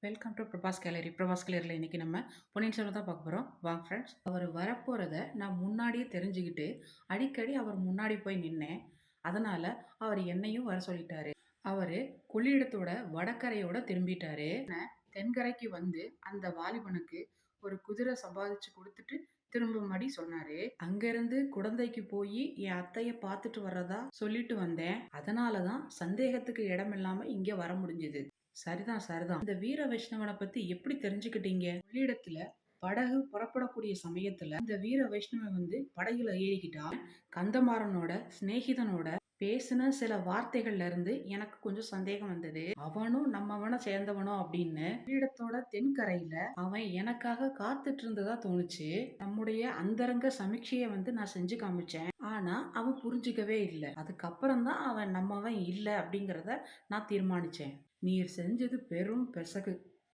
Welcome to Prabhas gallery. Prabhas கேலரியில் இன்றைக்கி நம்ம பொன்னியின் செல்வன் தான் பார்க்க போகிறோம். வாங்க ஃப்ரெண்ட்ஸ். அவர் வரப்போகிறத நான் முன்னாடியே தெரிஞ்சுக்கிட்டு அடிக்கடி அவர் முன்னாடி போய் நின்னேன். அதனால் அவர் என்னையும் வர சொல்லிட்டாரு. அவர் கொள்ளிடத்தோட வடக்கரையோட திரும்பிட்டாரு. தென்கரைக்கு வந்து அந்த வாலிபனுக்கு ஒரு குதிரை சம்பாதிச்சு கொடுத்துட்டு திரும்பும்படி சொன்னாரு. அங்கிருந்து குடந்தைக்கு போய் என் அத்தைய பார்த்துட்டு வர்றதா சொல்லிட்டு வந்தேன். அதனாலதான் சந்தேகத்துக்கு இடம் இல்லாம இங்க வர முடிஞ்சது. சரிதான் சரிதான். இந்த வீர வைஷ்ணவனை பத்தி எப்படி தெரிஞ்சுக்கிட்டீங்க? கொள்ளிடத்துல படகு புறப்படக்கூடிய சமயத்துல இந்த வீர வைஷ்ணவன் வந்து படகுல ஏறிக்கிட்டா. கந்தமாறனோட சிநேகிதனோட பேசின சில வார்த்தைகள்ல இருந்து எனக்கு கொஞ்சம் சந்தேகம் வந்தது. அவனும் நம்மவனை சேர்ந்தவனோ அப்படின்னு. கொள்ளிடத்தோட தென்கரையில அவன் எனக்காக காத்துட்டு இருந்ததா தோணுச்சு. நம்முடைய அந்தரங்க சமீட்சைய வந்து நான் செஞ்சு காமிச்சேன். ஆனா அவன் புரிஞ்சுக்கவே இல்லை. அதுக்கப்புறம் தான் அவன் நம்மவன் இல்லை அப்படிங்கிறத நான் தீர்மானிச்சேன். நீர் செஞ்சது பெரும் பெசகு.